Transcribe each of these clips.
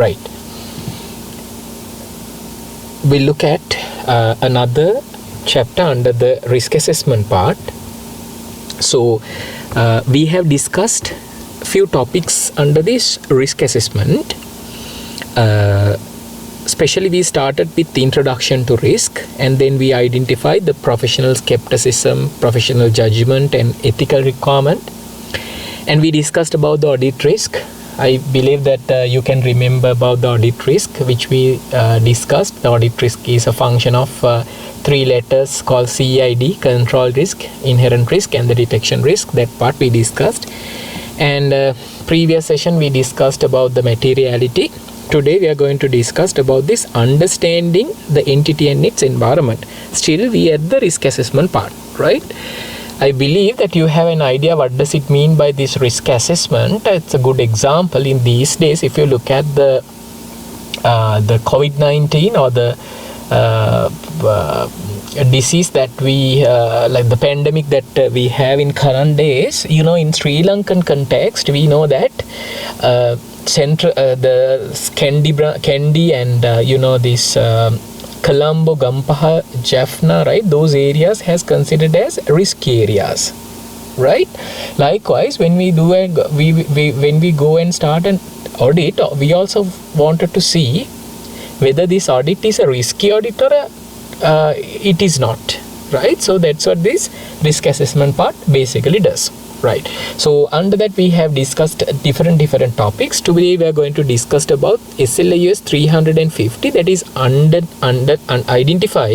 right? We'll look at another chapter under the risk assessment part. So we have discussed few topics under this risk assessment. Especially we started with the introduction to risk, and then we identified the professional skepticism, professional judgment, and ethical requirement. And we discussed about the audit risk. I believe that you can remember about the audit risk, which we discussed. The audit risk is a function of 3 letters called CID: control risk, inherent risk, and the detection risk. That part we discussed. And previous session we discussed about the materiality. Today we are going to discuss about this understanding the entity and its environment. Still we are at the risk assessment part, right? I believe that you have an idea what does it mean by this risk assessment. It's a good example in these days. If you look at the COVID-19 or the disease that we like the pandemic that we have in current days, you know, in Sri Lankan context, we know that the Kandy and you know, this Colombo, Gampaha, Jaffna, right? Those areas has considered as risky areas, right? Likewise, when we do when we go and start an audit, we also wanted to see whether this audit is a risky audit or it is not, right? So that's what this risk assessment part basically does, right? So under that we have discussed different topics. Today we are going to discuss about SLIS 350, that is identify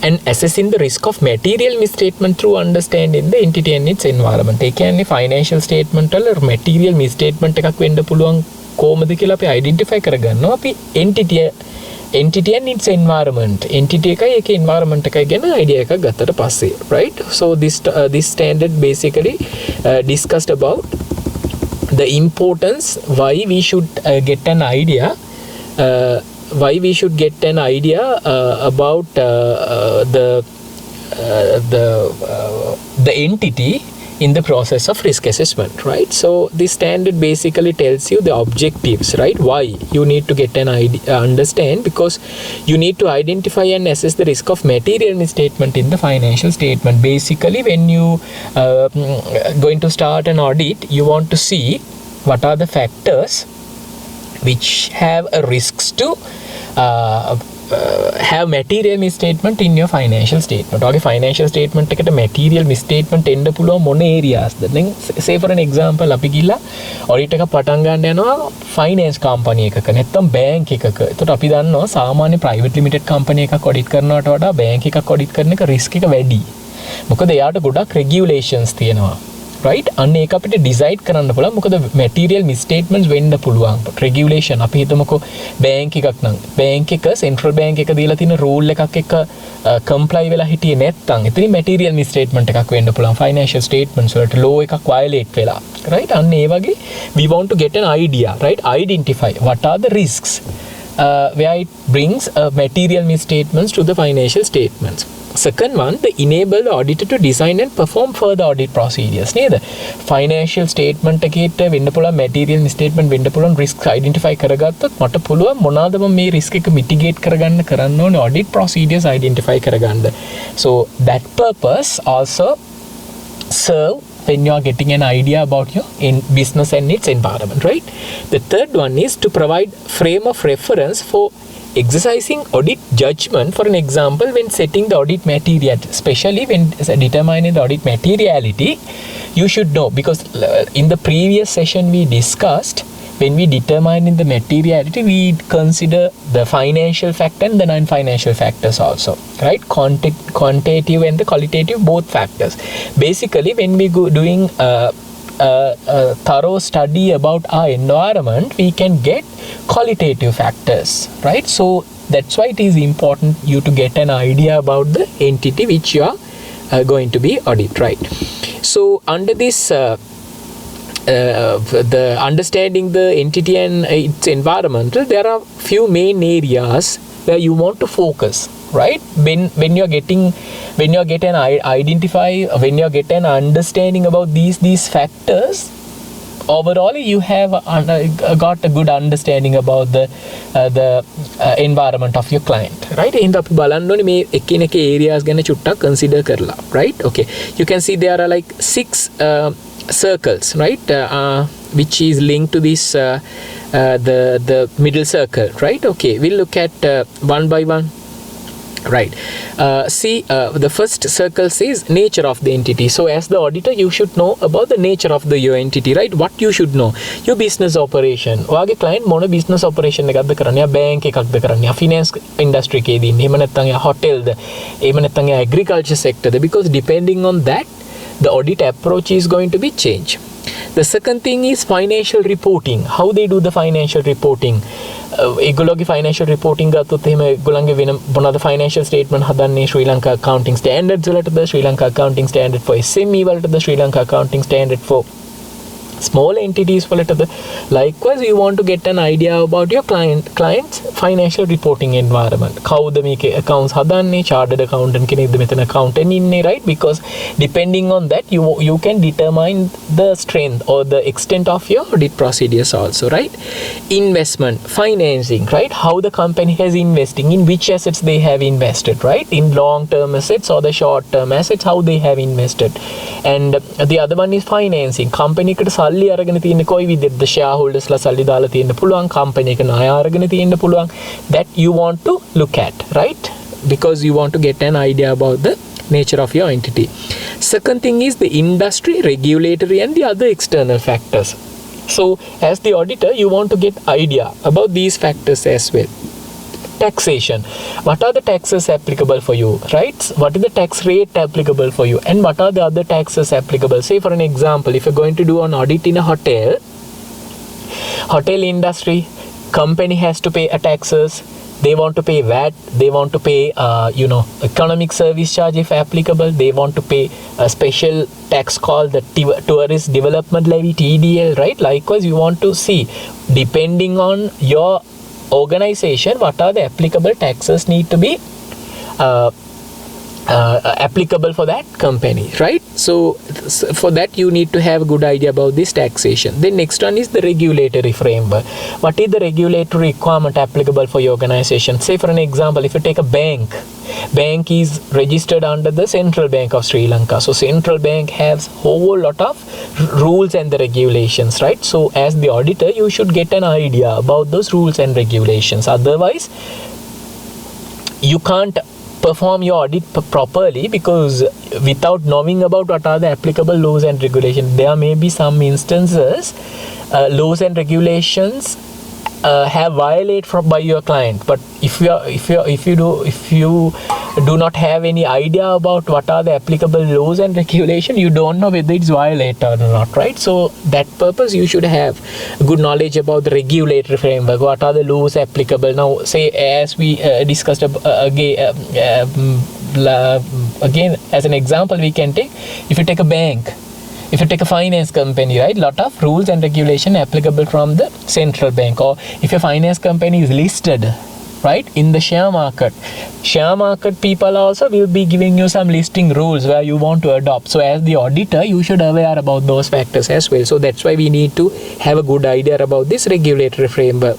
and assessing the risk of material misstatement through understanding the entity and its environment. ඒ කියන්නේ financial statement වල material misstatement එකක් වෙන්න පුළුවන් කොහොමද කියලා අපි identify කරගන්නවා. අපි entity and its environment, entity එකයි ඒකේ environment එකයි ගැන idea එකක් ගත්තට පස්සේ, right? So this standard basically discussed about the importance why we should get an idea about the entity in the process of risk assessment, right? So this standard basically tells you the objectives, right? Why you need to get an idea, understand, because you need to identify and assess the risk of material misstatement in the financial statement. Basically, when you going to start an audit, you want to see what are the factors which have a risks to have material misstatement in your financial statement. Okay, financial statement එකට material misstatement එන්න පුළුවන් මොන areas ද? දැන් say for an example අපි ගිහලා audit එක පටන් ගන්න යනවා finance company එකක නැත්නම් bank එකක. එතකොට අපි දන්නවා සාමාන්‍ය private limited company එකක් audit කරනවට වඩා bank එකක් audit කරන එක risk එක වැඩි. මොකද එයාට ගොඩක් regulations තියෙනවා. right? අන්න ඒක අපිට decide කරන්න පුළුවන්. මොකද material misstatements වෙන්න පුළුවන්. regulation අපි හිතමුකෝ bank එකක් නම් bank එක central bank එක දීලා තියෙන rule එකක් එක්ක comply වෙලා හිටියේ නැත්නම් එතනින් material misstatement එකක් වෙන්න පුළුවන්. financial statements වලට law එකක් violate වෙලා, right? අන්න ඒ වගේ we want to get an idea, right? Identify what are the risks where it brings material misstatements to the financial statements. Second one, they enable the auditor to design and perform further audit procedures. නේද? Financial statement එකේට වෙන්න පුළුවන් material misstatement වෙන්න පුළුවන් risks identify කරගත්තොත් මට පුළුවන් මොනවාද මම මේ risk එක mitigate කරන්න ඕනේ audit procedures identify කරගන්න. So that purpose also serve when you are getting an idea about your business and its environment, right? The third one is to provide frame of reference for exercising audit judgment. For an example, when setting the audit materiality, especially when determining the audit materiality, you should know, because in the previous session we discussed, when we determine the materiality, we consider the financial factor and the non-financial factors also, right? Quantitative and the qualitative, both factors. Basically, when we go doing a thorough study about our environment, we can get qualitative factors, right? So that's why it is important you to get an idea about the entity which you are going to be audit, right? So under this the understanding the entity and its environment, there are few main areas where you want to focus, right? When you're get an understanding about these factors, overall you have got a good understanding about the environment of your client, right? එහෙනම් අපි බලන්න ඕනේ මේ එකිනෙක areas ගැන චුට්ටක් consider කරලා, right? Okay, you can see there are like 6 circles, right? Which is linked to this the middle circle, right? Okay, we'll look at one by one. Right. See, the first circle says nature of the entity. So as the auditor, you should know about the nature of your entity, right? What you should know. Your business operation. ඔයාගේ client මොන business operation එකක්ද කරන්නේ? යා bank එකක්ද කරන්නේ? යා finance industry එකේදී ඉන්නේ? එහෙම නැත්නම් යා hotel ද? එහෙම නැත්නම් යා agriculture sector the? Because depending on that, the audit approach is going to be changed. The second thing is financial reporting. How they do the financial reporting. ඒගොල්ලෝගේ financial reporting ගත්තොත් එහෙම ඒගොල්ලන්ගේ වෙන මොනවාද financial statement හදන්නේ ශ්‍රී Lanka accounting standards වලටද Sri Lanka accounting standard for SME වලටද Sri Lanka accounting standard for small entities වලටද. Likewise, you want to get an idea about your client's financial reporting environment. කවුද මේකේ accounts හදන්නේ, chartered accountant කෙනෙක්ද මෙතන accountant ඉන්නේ, right? Because depending on that you can determine the strength or the extent of your audit procedures also, right? Investment, financing, right? How the company has investing, in which assets they have invested, right? In long term assets or the short term assets, how they have invested. And the other one is financing. Company කට සල්ලි අරගෙන තියෙන කොයි විදිහටද shareholdersලා සල්ලි දාලා තියෙන්න පුළුවන්, company එක ණය අරගෙන තියෙන්න පුළුවන්, that you want to look at, right? Because you want to get an idea about the nature of your entity. Second thing is the industry, regulatory and the other external factors. So as the auditor, you want to get idea about these factors as well. Taxation. What are the taxes applicable for you, right? What is the tax rate applicable for you, and what are the other taxes applicable? Say for an example, if you're going to do an audit in a hotel industry, company has to pay a taxes. They want to pay VAT. They want to pay economic service charge if applicable. They want to pay a special tax called the tourist development levy, TDL, right? Likewise, you want to see, depending on your organization, what are the applicable taxes need to be applicable for that company, right? So for that you need to have a good idea about this taxation. Then next one is the regulatory framework. What is the regulatory requirement applicable for your organization? Say for an example, if you take a bank is registered under the Central Bank of Sri Lanka. So Central Bank has whole lot of rules and the regulations, right? So as the auditor, you should get an idea about those rules and regulations. Otherwise, you can't perform your audit properly, because without knowing about what are the applicable laws and regulations, there may be some instances laws and regulations have violated by your client. But if you do not have any idea about what are the applicable laws and regulations, you don't know whether it's violated or not, right? So that purpose, you should have good knowledge about the regulatory framework. What are the laws applicable? Now, say as we discussed again as an example, we can take, if you take a bank, if you take a finance company, right, lot of rules and regulation applicable from the central bank. Or if your finance company is listed, right, in the share market people also will be giving you some listing rules where you want to adopt. So as the auditor, you should aware about those factors as well. So that's why we need to have a good idea about this regulatory framework.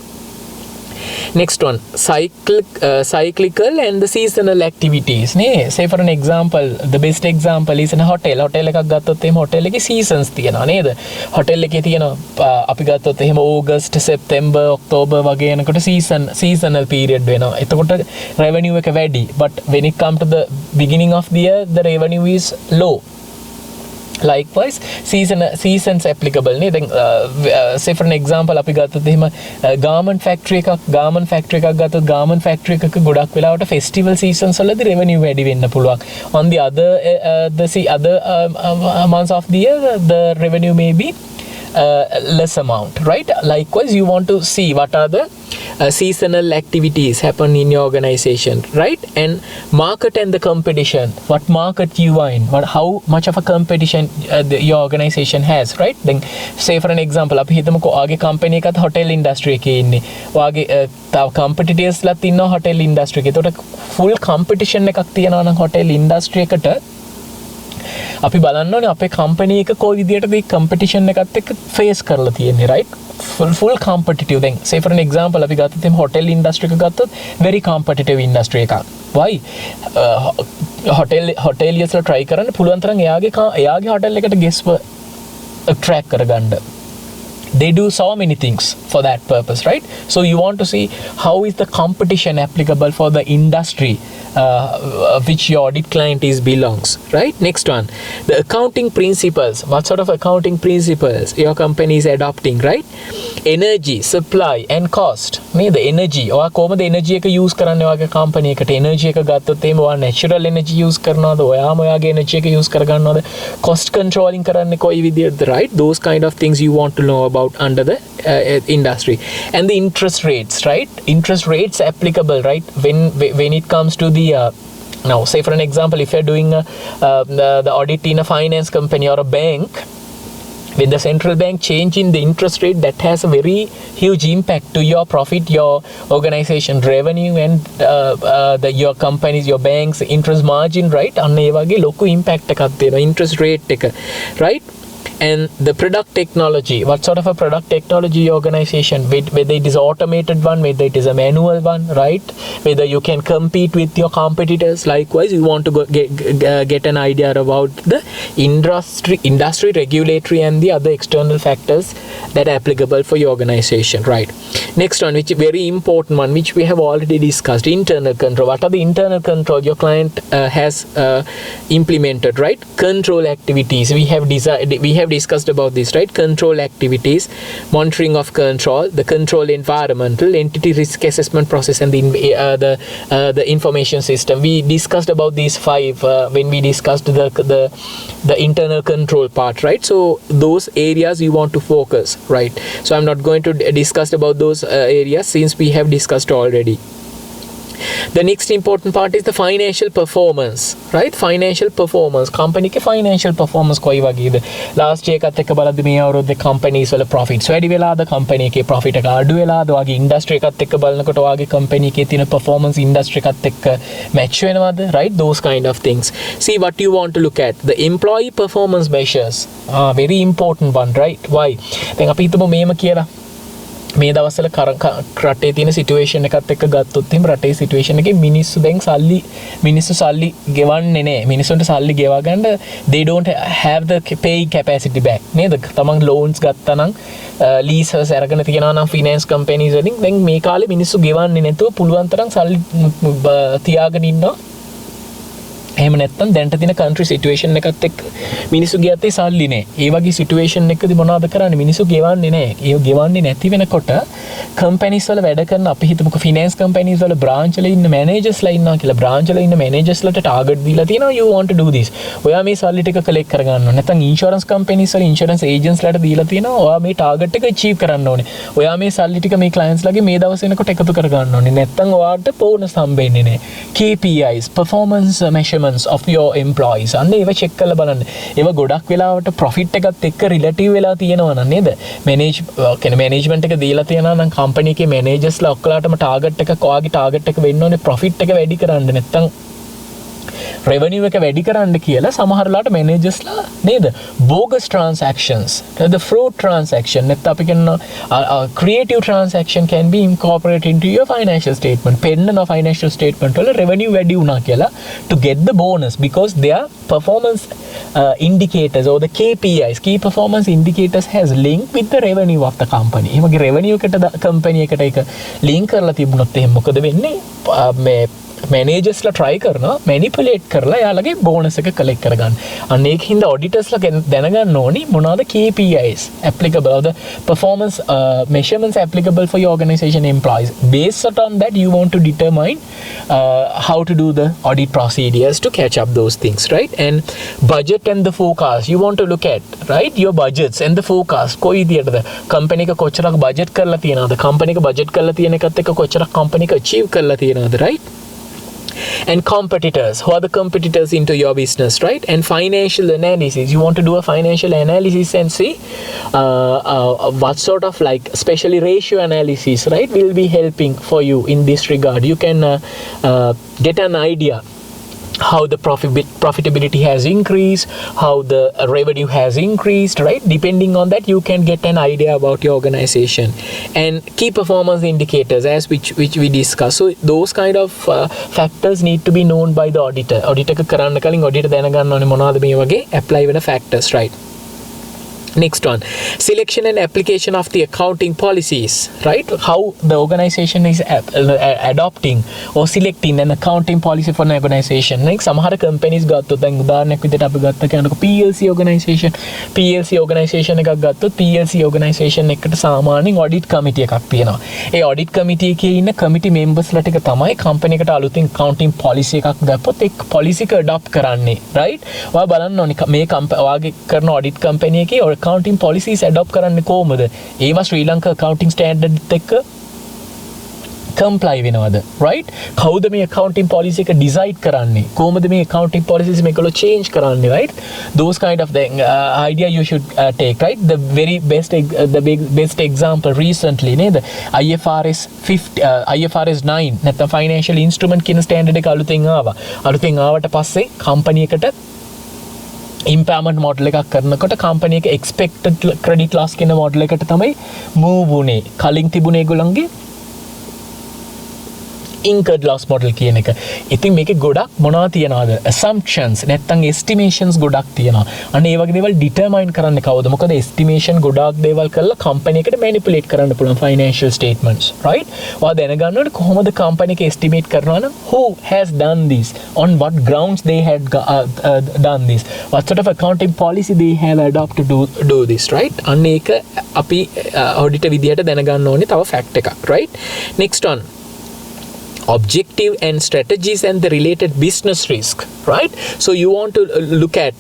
Next one, cyclical and the seasonal activities. Say for an example, the best example is in a hotel. Hotel එකක් ගත්තොත් එහෙම hotel එකේ seasons තියෙනවා නේද? hotel එකේ තියෙනවා අපි ගත්තොත් එහෙම August, September, October වගේ යනකොට seasonal period වෙනවා. එතකොට revenue එක වැඩි. But when it come to the beginning of the year, the revenue is low. Likewise, seasons applicable නේ. දැන් say for an example, අපි ගත්තොත් එහෙම garment factory එකක් ගත්තොත් garment factory එකක ගොඩක් වෙලාවට festival seasons වලදී revenue වැඩි වෙන්න පුළුවන්. On the other months of the year, the revenue may be less amount, right? Likewise, you want to see what are the seasonal activities happen in your organization, right? And market and the competition. What market you are in? How much of a competition your organization has, right? Then say for an example, අපි හිතමුකෝ ආගේ company එකත් hotel industry එකේ ඉන්නේ. ඔයාගේ තව competitors ලාත් ඉන්නවා hotel industry එකේ. ඒතකොට full competition එකක් තියෙනවා නම් hotel industry එකට අපි බලන්න ඕනේ අපේ කම්පැනි එක කොයි විදියටද මේ කම්පිටිෂන් එකත් එක්ක ෆේස් කරලා තියෙන්නේ right full competitive then say for an example අපි ගත්තොත් එම් hotel industry එක ගත්තොත් very competitive industry එකක් why hoteliers ලා try කරන්න පුළුවන් තරම් එයාගේ hotel එකට guest attract කරගන්න they do so many things for that purpose right so you want to see how is the competition applicable for the industry which your audit client is belongs right next one the accounting principles what sort of accounting principles your company is adopting right energy supply and cost මේ the energy ඔයා කොහොමද energy එක use කරන්නේ ඔයාගේ company එකට energy එක ගත්තොත් එහෙම ඔයා natural energy use කරනවද ඔයාම ඔයාගේ energy එක use කරගන්නවද cost controlling කරන්නේ කොයි විදියටද right those kind of things you want to know about under the industry and the interest rates right interest rates applicable right when it comes to the now say for an example if you're doing the audit in a finance company or a bank when the central bank changing the interest rate that has a very huge impact to your profit your organization revenue and your companies your banks interest margin right අන්න ඒ වගේ ලොකු impact එකක් තියෙනවා interest rate එක right and the product technology what sort of a product technology organization whether it is automated one whether it is a manual one right whether you can compete with your competitors likewise you want to get an idea about the industry regulatory and the other external factors that are applicable for your organization right next one which is very important one which we have already discussed internal control what are the internal control your client has implemented right control activities we have discussed about this right control activities monitoring of control the control environmental entity risk assessment process and the information system we discussed about these 5 when we discussed the internal control part right so those areas you want to focus right so I'm not going to discuss about those areas since we have discussed already the next important part is the financial performance right financial performance company ke financial performance koi wageda last year එකත් එක්ක බලද්දි මේ අවුරුද්දේ companies වල profits වැඩි වෙලාද company එකේ profit එක අඩු වෙලාද වගේ industry එකත් එක්ක බලනකොට ඔයාගේ company එකේ තියෙන performance industry එකත් එක්ක match වෙනවද right those kind of things see what you want to look at the employee performance measures very important one right why දැන් අපි හිතමු මේම කියලා මේ දවස්වල රටේ තියෙන සිටුේෂන් එකත් එක්ක ගත්තොත් එහෙනම් රටේ සිටුේෂන් එකේ මිනිස්සු දැන් සල්ලි ගෙවන්නේ නැහැ මිනිස්සුන්ට සල්ලි ගෙවා ගන්න they don't have the paying capacity back නේද තමන් loans ගත්තා නම් leases අරගෙන තියනවා නම් finance companies වලින් දැන් මේ කාලේ මිනිස්සු ගෙවන්නේ නැතුව පුළුවන් තරම් සල්ලි තියාගෙන ඉන්නවා එහෙම නැත්නම් දැන්ට තියෙන country situation එකත් එක්ක මිනිස්සු ගියත් සල්ලි නැහැ. ඒ වගේ situation එකකදී මොනවද කරන්නේ? මිනිස්සු ගෙවන්නේ නැහැ. ඒ ගෙවන්නේ නැති වෙනකොට companies වල වැඩ කරන අපි හිතමුකෝ finance companies වල branch වල ඉන්න managers ලා ඉන්නවා කියලා. branch වල ඉන්න managers ලට target දීලා තියෙනවා you want to do this. ඔයා මේ සල්ලි ටික collect කරගන්න ඕනේ. නැත්නම් insurance companies වල insurance agents ලට දීලා තියෙනවා ඔයා මේ target එක achieve කරන්න ඕනේ. ඔයා මේ සල්ලි ටික මේ clients ලගේ මේ දවස් වෙනකොට එකතු කරගන්න ඕනේ. නැත්නම් ඔයාට bonus හම්බෙන්නේ නැහැ. KPIs performance measurement of your employees අන්න ඒව check කරලා බලන්න. ඒව ගොඩක් වෙලාවට profit එකත් එක්ක relative වෙලා තියෙනවා නේද? management එක දීලා තියෙනවා නම් company එකේ managers ලා ඔක්කොලාටම target එක ඔයාගේ target එක වෙන්න ඕනේ profit එක වැඩි කරන්න. නැත්තම් revenue එක වැඩි කරන්න කියලා සමහරලාට managers ලා නේද bogus transactions the fraud transaction නැත්නම් අපි කියනවා creative transaction can be incorporated into your financial statement පෙන්නන financial statement වල revenue වැඩි වුණා කියලා to get the bonus because their performance indicators or the KPIs key performance indicators has linked with the revenue of the company. ඒ වගේ revenue එකට company එකට ඒක link කරලා තිබුණොත් එහෙනම් මොකද වෙන්නේ මේ managers ලා try කරනවා manipulate කරලා යාලගේ bonus එක collect කරගන්න. අන්න ඒකින්ද auditors ලා දැනගන්න ඕනි මොනවාද KPIs applicable or the performance measurements applicable for your organization employees. Based on that you want to determine how to do the audit procedures to catch up those things, right? And budget and the forecast you want to look at, right? Your budgets and the forecast කොයි විදියටද company එක කොච්චරක් budget කරලා තියනවද company එක budget කරලා තියෙන එකත් එක්ක කොච්චරක් company එක achieve කරලා තියනවද, right? And competitors, who are the competitors into your business, right? And financial analysis, you want to do a financial analysis and see what sort of like especially ratio analysis, right, will be helping for you in this regard. You can get an idea how the profitability has increased, how the revenue has increased, right? Depending on that, you can get an idea about your organization. And key performance indicators, as which we discussed. So those kind of factors need to be known by the auditor. Auditor ka karanna kalin auditor දැනගන්න ඕනේ මොනවද මේ වගේ apply වෙන factors, right? Next one, selection and application of the accounting policies, right? How the organization is adopting or selecting an accounting policy for an organization. Like සමහර companies ගත්තොත් දැන් උදාහරණයක් විදිහට අපි ගත්ත කියනකො PLC organization එකක් ගත්තොත් PLC organization එකට සාමාන්‍යයෙන් audit committee එකක් තියෙනවා. ඒ audit committee එකේ ඉන්න committee members ලා ටික තමයි company එකට අලුතින් accounting policy එකක් දැම්පොත් ඒ policy එක adopt කරන්නේ, right? ඔයා බලන්න ඕනේ මේ ඔයාගේ කරන audit company එකේ accounting policies adopt කරන්නේ කොහොමද? ඒවා ශ්‍රී ලංකා accounting standard එක්ක comply වෙනවද, right? කවුද මේ accounting policy එක decide කරන්නේ? කොහොමද මේ accounting policies මේකල change කරන්නේ, right? Those kind of the idea you should take, right? The very best best example recently නේද? IFRS 9 නැත්නම් financial instrument කියන standard එක අලුතෙන් ආවට පස්සේ company එකට impairment model එකක් කරනකොට company එක expected credit loss කියන model එකට තමයි move වුනේ. කලින් තිබුණේ ඒගොල්ලන්ගේ incurred loss model කියන එක. ඉතින් මේකේ ගොඩක් මොනවද තියනවාද? assumptions නැත්තම් estimations ගොඩක් තියෙනවා. අන්න ඒ වගේ දේවල් determine කරන්නේ කවුද? මොකද estimation ගොඩක් දේවල් කරලා company එකට manipulate කරන්න පුළුවන් financial statements, right? ඔයා දැනගන්න ඕනේ කොහොමද company එක estimate කරනවා නම් who has done this, on what grounds they had done this, what sort of accounting policy they have adopted to do this, right? අන්න ඒක අපි auditor විදියට දැනගන්න ඕනේ තව fact එකක්, right? Next one, objective and strategies and the related business risk, right? So you want to look at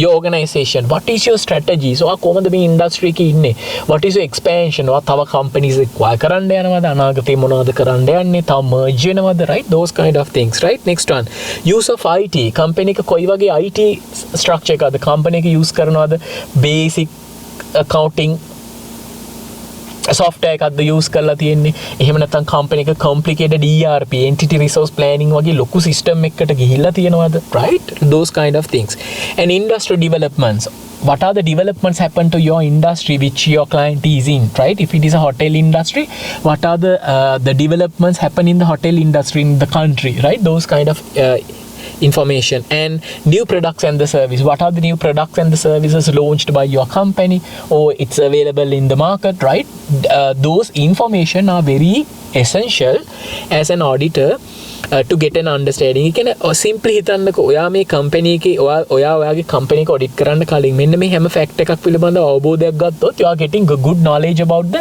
your organization. What is your strategy? So කොහොමද මේ industry එකේ ඉන්නේ? What is your expansion? ඔයා තව companies acquire කරන්න යනවද? අනාගතේ මොනවද කරන්න යන්නේ? තව merge වෙනවද, right? Those kind of things, right? Next one, use of IT. company එක කොයි වගේ IT structure එකද company එක use කරනවද? basic accounting software එකක්ද use කරලා තියෙන්නේ? එහෙම නැත්නම් company එක complicated ERP, entity resource planning වගේ ලොකු system එකකට ගිහිල්ලා තියෙනවද, right? Those kind of things. And industry developments, what are the developments happen to your industry which your client is in, right? If it is a hotel industry, what are the developments happen in the hotel industry in the country, right? Those kind of information. And new products and the service, what are the new products and the services launched by your company or it's available in the market, right? Those information are very essential as an auditor to get an understanding. You can simply හිතන්නකෝ ඔයා මේ company එකේ ඔයාගේ company එක audit කරන්න කලින් මෙන්න මේ හැම fact එකක් පිළිබඳව අවබෝධයක් ගත්තොත් you are getting a good knowledge about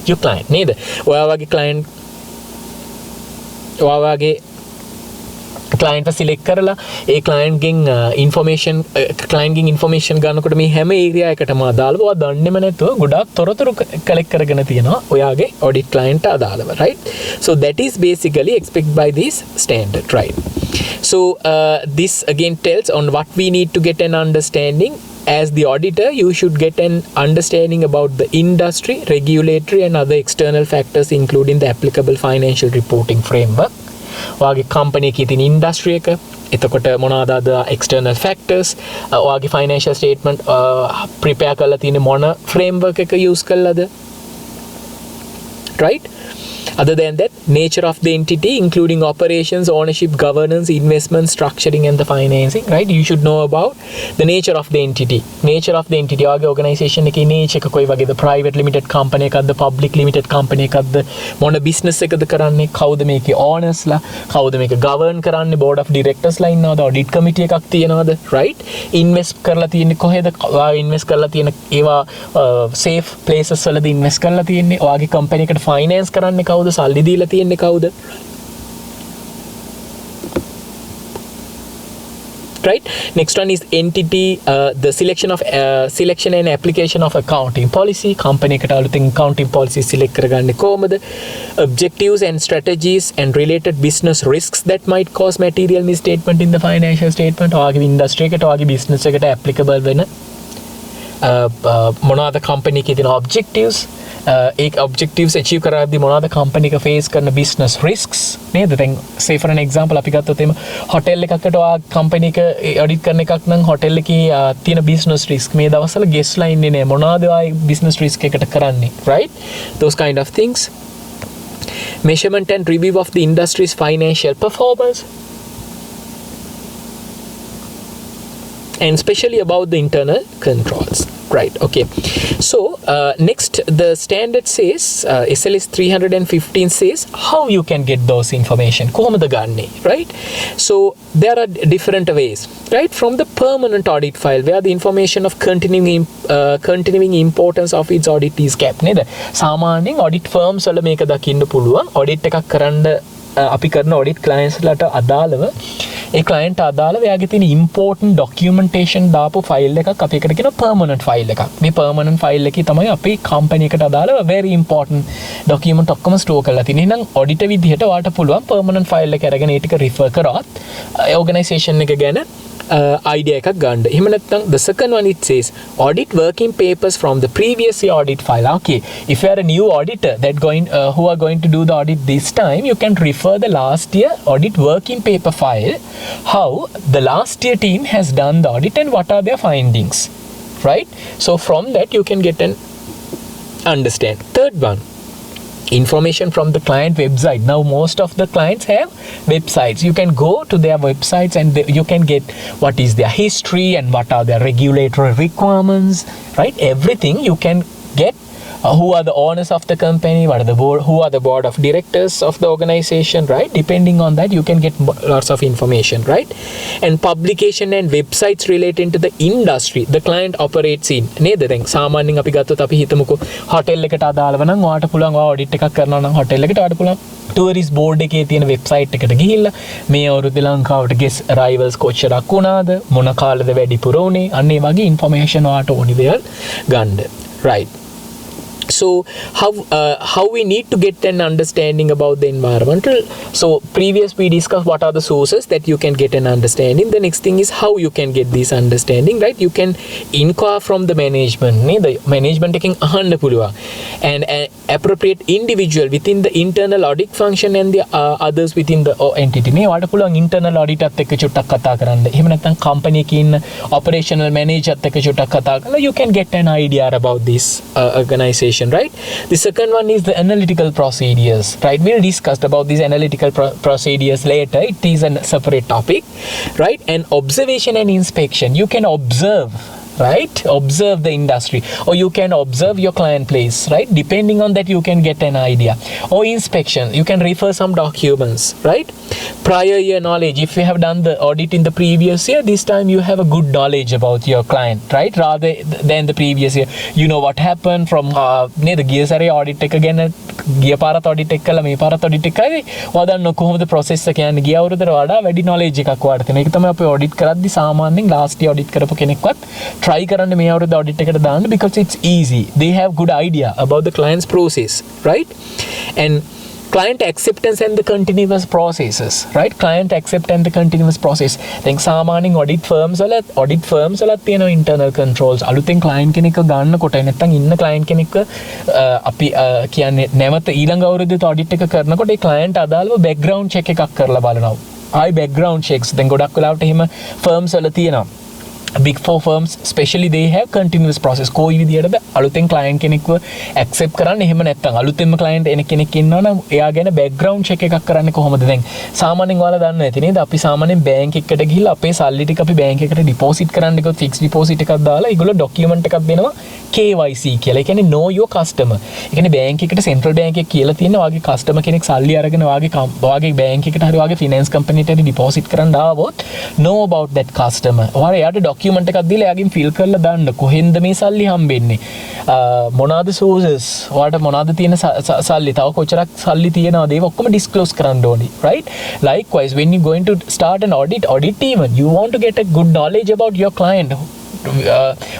your client නේද? ඔයාගේ client select කරලා ඒ client ගෙන් information ගන්නකොට මේ හැම area එකටම අදාළව ඔයා දන්නේම නැතුව ගොඩාක් තොරතුරු collect කරගෙන තියෙනවා ඔයාගේ audit client අදාළව, right? So that is basically expected by this standard, right? So this again tells on what we need to get an understanding. As the auditor, you should get an understanding about the industry, regulatory and other external factors including the applicable financial reporting framework. ඔයාගේ company එකේ තියෙන industry එක, එතකොට මොනවාද අද external factors, ඔයාගේ financial statement prepare කරලා තියෙන මොන framework එක use කළාද, right? Other than that, nature of the entity including operations, ownership, governance, investment, structuring and the financing, right? You should know about the nature of the entity. ඔයාගේ organization එකේ nature එක කොයි වගේද? private limited company එකක්ද, public limited company එකක්ද, මොන business එකද කරන්නේ, කවුද මේකේ owners ලා, කවුද මේක govern කරන්නේ, board of directors ලා ඉන්නවද, audit committee එකක් තියෙනවද, right? invest කරලා තියෙන්නේ කොහෙද? ඔයා invest කරලා තියෙන ඒවා safe places වලද invest කරලා තියෙන්නේ? ඔයාගේ company එකට finance කරන්නේ කවුද? සල්ලි දීලා තියෙන්නේ කවුද? Right? Next one is entity, the selection and application of accounting policy. company එකට අලුතින් accounting policy select කරගන්නේ කොහොමද? objectives and strategies and related business risks that might cause material misstatement in the financial statement. ඔයාගේ industry එකට ඔයාගේ business එකට applicable වෙන මොනවාද company එකේ තියෙන objectives ඒක objectives achieve කරද්දී මොනවාද company එක face කරන business risks නේද? දැන් say for an example අපි ගත්තොත් එimhe hotel එකකට ඔයා company එක audit කරන එකක් නම් hotel එකේ තියෙන business risk මේ දවස්වල guest ලා ඉන්නේ නැහැ. මොනවාද ඔයා business risk එකට කරන්නේ, right? Those kind of things. Measurement and review of the industry's financial performance. And especially about the internal controls. Right, okay. So next the standard says SLS 315 says how you can get those information කොහොමද ගන්නෙ, right? So there are different ways, right? From the permanent audit file where the information of continuing importance of its audit is kept නේද? සාමාන්‍යයෙන් audit firms වල මේක දකින්න පුළුවන්. audit එකක් කරන්න අපි කරන audit clients ලට අදාළව ඒ client අදාළව එයාගේ තියෙන important documentation දාපු file එකක් අපි එකට කියනවා permanent file එකක්. මේ permanent file එකේ තමයි අපි company එකට අදාළව very important document ඔක්කොම store කරලා තියෙන්නේ. එහෙනම් auditor විදිහට ඔයාලට පුළුවන් permanent file එක අරගෙන ඒ ටික refer කරොත් organization එක ගැන idea එකක් ගන්න. එහෙම නැත්නම් the second one it says audit working papers from the previous year audit file. Okay, if you are a new auditor who are going to do the audit this time, you can refer the last year audit working paper file, how the last year team has done the audit and what are their findings, right? So from that you can get an understand. Third one, information from the client website. Now most of the clients have websites. You can go to their websites and you can get what is their history and what are their regulatory requirements, right? Everything you can get. Who are the owners of the company, what are the board, who are the board of directors of the organization, right? Depending on that you can get lots of information, right? And publication and websites related to the industry the client operates in නේද? දැන් සාමාන්‍යයෙන් අපි ගත්තොත් අපි හිතමුකෝ hotel එකට අදාළව නම් ඔයාට පුළුවන් ඔයා audit එකක් කරනවා නම් hotel එකට ඔයාට පුළුවන් tourist board එකේ තියෙන website එකට ගිහිල්ලා මේ අවුරුද්දේ ලංකාවට guest arrivals කොච්චරක් වුණාද, මොන කාලෙද වැඩිපුර උනේ, අන්න ඒ වගේ information ඔයාට ඕනි දේවල් ගන්න, right? So how we need to get an understanding about the environmental. So previous we discussed what are the sources that you can get an understanding. The next thing is how you can get this understanding, right? You can inquire from the management. The management taking ahanda puluwa and an appropriate individual within the internal audit function and the others within the entity. මේ වාට පුළුවන් internal audit එකත් එක්ක චුට්ටක් කතා කරන්න. එහෙම නැත්නම් company එකේ ඉන්න operational manager එකත් එක්ක චුට්ටක් කතා කරලා you can get an idea about this organization, right? The second one is the analytical procedures, right? We'll discuss about these analytical procedures later. It is a separate topic, right? And observation and inspection. You can observe, right? Observe the industry, or you can observe your client place, right? Depending on that you can get an idea. Or inspection, you can refer some documents, right? Prior year knowledge, if you have done the audit in the previous year, this time you have a good knowledge about your client, right? Rather than the previous year, you know what happened from the ගිය සැරේ audit එක ගැන ගිය පාරත් audit එක කළා මේ පාරත් audit එකයි වදන්න කොහොමද process එක යන්නේ ගිය අවුරුද්දට වඩා වැඩි knowledge එකක් ඔයාලට තියෙනවා. ඒක තමයි අපි audit කරද්දි සාමාන්‍යයෙන් last year audit කරපු කෙනෙක්වත් try කරන්න මේ අවුරුද්ද audit එකට දාන්න because it's easy. They have good idea about the client's process, right? And client acceptance and the continuous processes, right? Client accept and the continuous process. දැන් සාමාන්‍යයෙන් audit firms වල තියෙන internal controls. අලුතෙන් client කෙනෙක්ව ගන්නකොට නැත්නම් ඉන්න client කෙනෙක්ව අපි කියන්නේ නැවත ඊළඟ අවුරුද්දේ audit එක කරනකොට ඒ client අදාළව background check එකක් කරලා බලනවා. ආයි background checks දැන් ගොඩක් වෙලාවට එහෙම firms වල තියෙනවා. Big Four firms especially they have continuous process. කොයි විදියටද අලුතෙන් client කෙනෙක්ව accept කරන්න, එහෙම නැත්නම් අලුතෙන්ම client කෙනෙක් ඉන්නවා නම් එයා ගැන background check එකක් කරන්නේ කොහොමද? දැන් සාමාන්‍යයෙන් ඔයාලා දන්නවා ඇති නේද? අපි සාමාන්‍යයෙන් bank එකකට ගිහිල්ලා අපේ සල්ලි ටික අපි bank එකට deposit කරන්න ගියොත් fixed deposit එකක් දාලා ඒගොල්ලෝ document එකක් දෙනවා KYC කියලා. ඒ කියන්නේ know your customer. ඒ කියන්නේ bank එකට central bank එක කියලා තියෙන වාගේ customer කෙනෙක් සල්ලි අරගෙන වාගේ bank එකට හරි වාගේ finance company එකට deposit කරන්න ආවොත් know about that customer. ඔයාලා එයාට document එකක් දීලා එයාගෙන් fill කරලා දාන්න කොහෙන්ද මේ සල්ලි හම්බෙන්නේ, මොනවාද sources, ඔයාලට මොනවාද තියෙන සල්ලි, තව කොච්චරක් සල්ලි තියෙනවද, ඒක ඔක්කොම disclose කරන්න ඕනේ, right? Likewise when you going to start an audit team, you want to get a good knowledge about your client.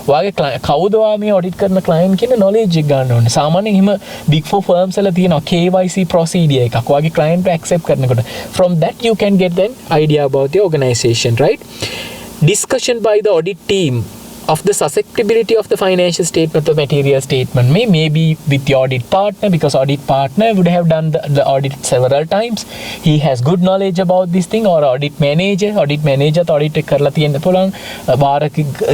වාගේ කවුද ඔයා මේ audit කරන client කියන knowledge එක ගන්න ඕනේ. සාමාන්‍යයෙන් එහෙම big four firms වල තියෙනවා KYC procedure එකක් වාගේ client accept කරනකොට. From that you can get an idea about the organization, right? Discussion by the audit team of the susceptibility of the financial statement or material statement may be with your audit partner, because audit partner would have done the audit several times. He has good knowledge about this thing. Or audit manager audit කරලා තියෙන්න පුළුවන් වාර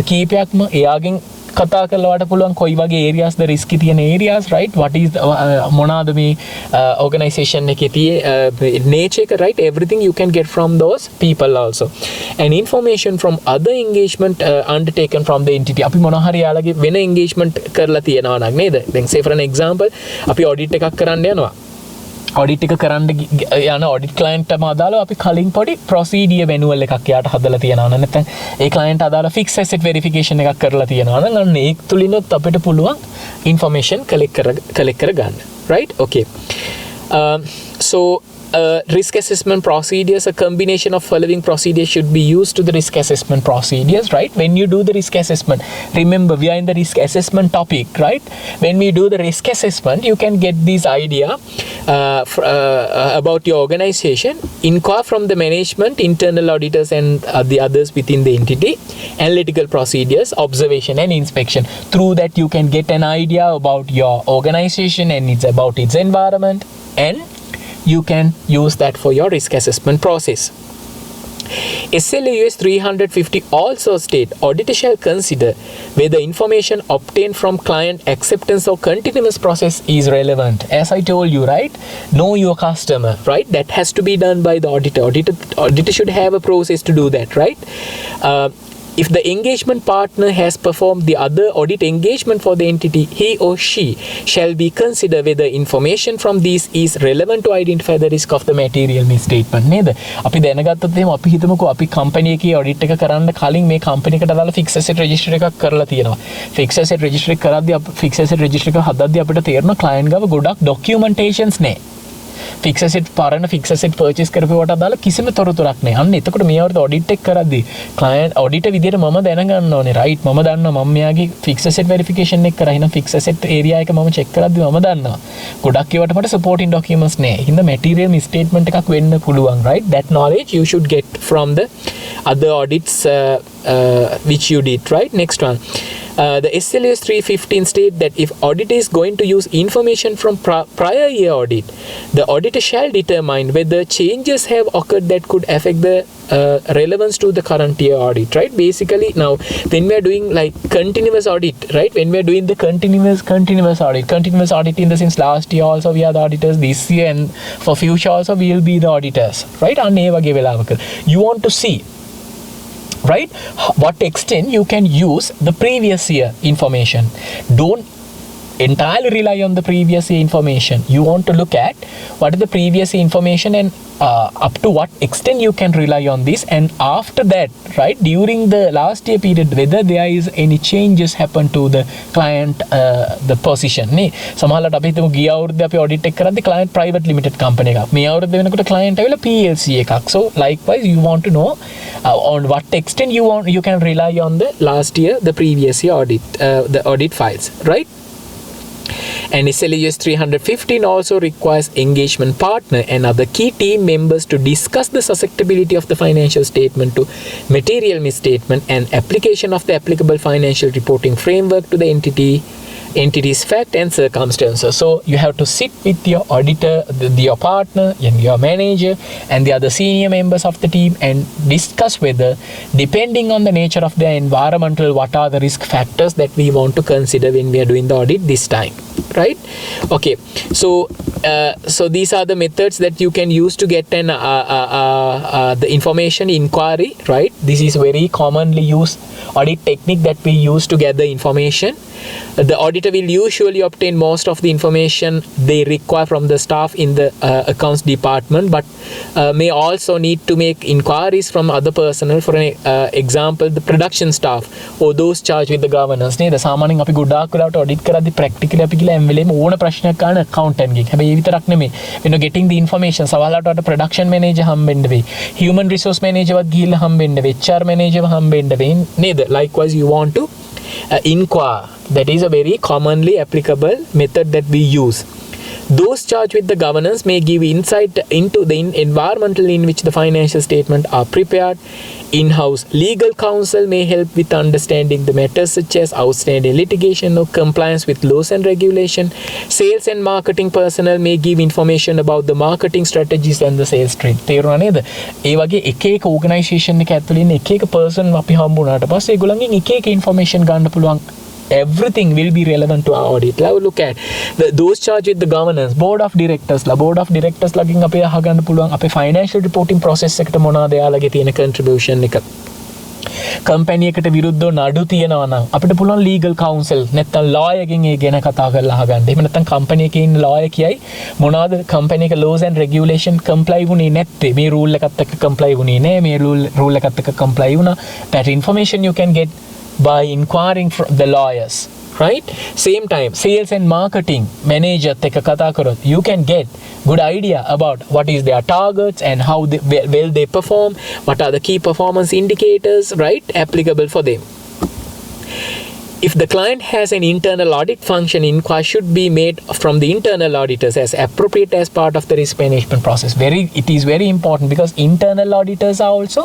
කීපයක්ම එයාගෙන් කතා කරලාට පුළුවන් කොයි වගේ areas the risky තියෙන areas, right? What is මොනවාද මේ organization එකේ තියෙ nature එක, right? Everything you can get from those people also. And information from other engagement undertaken from the entity. අපි මොනවා හරි යාළගේ වෙන engagement කරලා තියෙනවා නම් නේද? දැන් say for an example අපි audit එකක් කරන්න යනවා. ऑडिट එක කරන්න යන ऑडिट client ටම අදාළව අපි කලින් පොඩි procedure manual එකක් යාට හදලා තියෙනවා නම් නැත්නම් ඒ client අදාළ fixed asset verification එකක් කරලා තියෙනවා නම් අන්න ඒක තුලිනුත් අපිට පුළුවන් information collect කරගන්න, right? Okay. So risk assessment procedures, a combination of following procedures should be used to the risk assessment procedures, right? When you do the risk assessment, remember we are in the risk assessment topic, right? When we do the risk assessment, you can get this idea about your organization, inquire from the management, internal auditors and the others within the entity, analytical procedures, observation and inspection. Through that you can get an idea about your organization and about its environment, and you can use that for your risk assessment process. SLA US 350 also state auditor shall consider whether information obtained from client acceptance or continuous process is relevant. As I told you, right? Know your customer, right? That has to be done by the auditor. Auditor should have a process to do that, right? If the engagement partner has performed the other audit engagement for the entity, he or she shall be considered whether information from these is relevant to identify the risk of the material misstatement. නේද? අපි දැනගත්තොත් එහෙම අපි හිතමුකෝ අපි company එකේ audit එක කරන්න කලින් මේ කම්පැනි එකට අදාළ ෆික්ස් ඇසෙට් රෙජිස්ටර් එකක් කරලා තියෙනවා. ෆික්ස් ඇසෙට් රෙජිස්ටර් එක කරද්දී ෆික්ස් ඇසෙට් රෙජිස්ටර් එක හදද්දී අපිට තේරෙනවා ක්ලයන්ට් ගාව ගොඩක් ඩොකියුමන්ටේෂන්ස් නැහැ. ෆික්ස් ඇසෙට් පරණ ෆික්ස් ඇසෙට් පර්චේස් කරපුවට අදාළ කිසිම තොරතුරක් නැහැ. අන්න එතකොට මේ අවුරුද්ද ඔඩිට් එක කරද්දී ක්ලයන්ට් ඔඩිටර් විදියට මම දැනගන්න ඕනේ, රයිට්? මම දන්නවා මම මෙයාගේ ෆික්ස් ඇසෙට් වෙරිෆිකේෂන් එක කරා. එහෙනම් ෆික්ස් ඇසෙට් ඒරියා එක මම චෙක් කරද්දී මම දන්නවා ගොඩක් ඒවට මට සපෝටින් ඩොකියුමන්ට්ස් නැහැ. හින්දා මැටීරියල් මිස්ටේට්මන්ට් එකක් වෙන්න පුළුවන්, right? That knowledge you should get from the other audits which you did, right? Next one. The SLS 315 state that if auditor is going to use information from prior year audit, the auditor shall determine whether changes have occurred that could affect the relevance to the current year audit, right? Basically, now when we are doing like continuous audit, right? When we are doing the continuous audit in the sense last year also we are the auditors, this year and for future also we will be the auditors, right? අන්න ඒ වගේ වෙලාවක you want to see, right, what extent you can use the previous year information. Don't entirely rely on the previous year information. You want to look at what is the previous year information and up to what extent you can rely on this, and after that, right, during the last year period whether there is any changes happen to the client the position නේ. සමහරවිට අපි හිතමු ගිය අවුරුද්දේ අපි audit එක කරද්දී client private limited company එකක්, මේ අවුරුද්ද වෙනකොට client ඇවිල්ලා PLC එකක්. So likewise you want to know on what extent you can rely on the last year, the previous year audit, the audit files, right? And SLES 315 also requires engagement partner and other key team members to discuss the susceptibility of the financial statement to material misstatement and application of the applicable financial reporting framework to the entity's fact and circumstances. So you have to sit with your auditor, your partner and your manager and the other senior members of the team and discuss whether, depending on the nature of the environmental, what are the risk factors that we want to consider when we are doing the audit this time, right? Okay, so these are the methods that you can use to get an the information inquiry, right? This is very commonly used audit technique that we use to gather information. The auditor will usually obtain most of the information they require from the staff in the accounts department, but may also need to make inquiries from other personnel. For an example, the production staff or those charged with the governance. නේද? සාමාන්‍යයෙන් අපි ගොඩාක් වෙලාවට audit කරද්දී practically අපි කියලා හැම වෙලේම ඕන ප්‍රශ්නයක් ගන්න accountant ගෙන්. හැබැයි ඒ විතරක් නෙමෙයි. when you're getting the information සමහරවිට ඔයාලට production manager හම්බෙන්න වෙයි. human resource manager වත් ගිහිල්ලා හම්බෙන්න වෙයි. HR manager හම්බෙන්න වෙයි. නේද? Likewise you want to inquire. That is a very commonly applicable method that we use. Those charged with the governance may give insight into the environmental in which the financial statements are prepared. In-house legal counsel may help with understanding the matters such as outstanding litigation or compliance with laws and regulation. Sales and marketing personnel may give information about the marketing strategies and the sales trade. තේරුණා නේද? ඒ වගේ එක එක organisation එක ඇතුළේ ඉන්න එක එක පර්සන් අපි හම්බුනාට පස්සේ ඒගොල්ලන්ගෙන් එක එක ඉන්ෆර්මේෂන් ගන්න පුළුවන්. Everything will be relevant to our audit. Now look at those charged with the governance, board of directors ලගින් අපි අහගන්න පුළුවන් අපේ financial reporting process එකට මොනවාද එයාලගේ තියෙන contribution එක. කම්පැනි එකට විරුද්ධව නඩු තියෙනවා නම් අපිට පුළුවන් legal counsel නැත්නම් lawyer ගෙන් ඒ ගැන කතා කරලා අහගන්න. එහෙම නැත්නම් කම්පැනි එකේ ඉන්න lawyer කියයි මොනවාද කම්පැනි එක laws and regulation comply වුණේ නැත්තේ. මේ rule එකත් එක්ක comply වුණේ නැහැ. මේ rule එකත් එක්ක comply වුණා. That information you can get by inquiring from the lawyers, right? Same time, sales and marketing manager take a kata karot, you can get good idea about what is their targets and how well they perform, what are the key performance indicators, right, applicable for them. If the client has an internal audit function, inquiry should be made from the internal auditors as appropriate as part of the risk management process. It is very important because internal auditors are also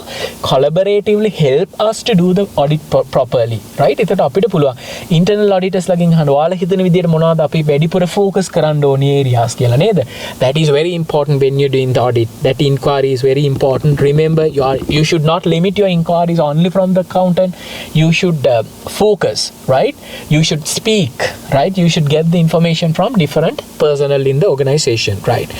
collaboratively help us to do the audit properly, right? එතකොට අපිට පුළුවන් internal auditors ලගින් අහන්න ඔයාලා හිතන විදිහට මොනවද අපි වැඩිපුර focus කරන්න ඕනේ areas කියලා නේද? That is very important when you're doing the audit. That inquiry is very important. Remember, you should not limit your inquiries only from the accountant. You should focus, right? You should speak, right? You should get the information from different personnel in the organization, right?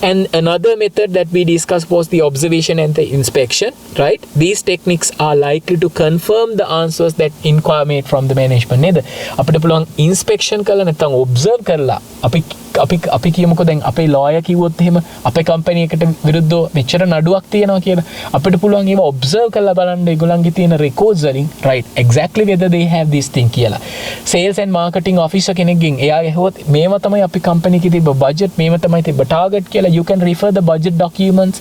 And another method that we discussed was the observation and the inspection, right? These techniques are likely to confirm the answers that inquire made from the management. නේද? අපිට පුළුවන් inspection කරලා නැත්නම් observe කරලා අපි කියමුකෝ දැන් අපේ lawyer කිව්වොත් එහෙම අපේ company එකට විරුද්ධව මෙච්චර නඩුවක් තියෙනවා කියලා අපිට පුළුවන් ඒව observe කරලා බලන්න ඒගොල්ලන්ගේ තියෙන records වලින්, right, exactly whether they have this thing කියලා. sales and marketing officer කෙනෙක්ගෙන් එයා ඇහුවොත් මේව තමයි අපි company එකේ තිබ්බ budget, මේව තමයි තිබ්බ target කියලා, you can refer the budget documents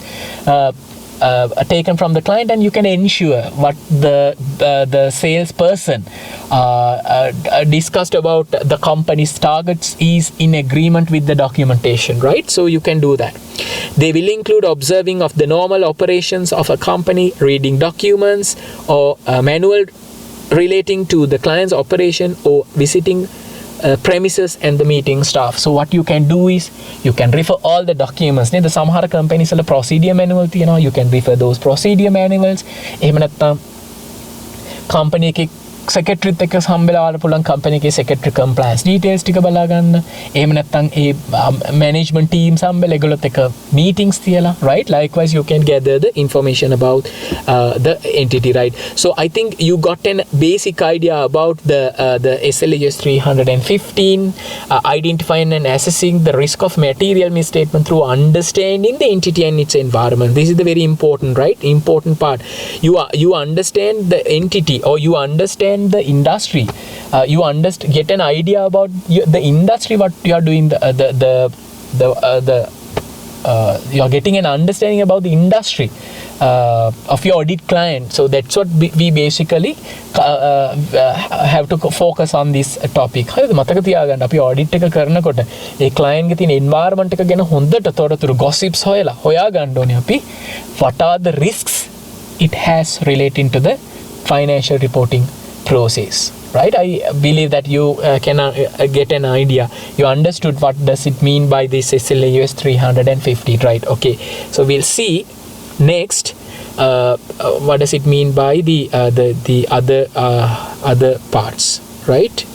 taken from the client and you can ensure what the salesperson discussed about the company's targets is in agreement with the documentation, right? So you can do that. They will include observing of the normal operations of a company, reading documents or manual relating to the client's operation or visiting premises and the meeting staff. So what you can do is you can refer all the documents. The samhara companies වල procedure manual තියෙනවා. You can refer those procedure manuals. එහෙම නැත්නම් company එකේ secretary එක්ක හම්බෙලා වල පුළුවන් company එකේ secretary compliance details ටික බලා ගන්න. එහෙම නැත්නම් ඒ management teams හම්බෙලා ඒගොල්ලොත් එක්ක meetings තියලා, right? Likewise you can gather the information about the entity, right? So I think you got a basic idea about the SLAS 315, identifying and assessing the risk of material misstatement through understanding the entity and its environment. This is the very important, right? Important part. You understand the entity or you understand the industry, you get an idea about the industry, what you are doing, you are getting an understanding about the industry of your audit client. So that's what we basically have to focus on this topic. හරිද? මතක තියාගන්න අපි audit එක කරනකොට ඒ client ගේ තියෙන environment එක ගැන හොඳට තොරතුරු gossips හොයා ගන්න ඕනේ අපි. What are the risks it has relating to the financial reporting process, right? I believe that you can get an idea. You understood what does it mean by this SLAS 350, right? Okay, so we'll see next what does it mean by the other parts, right?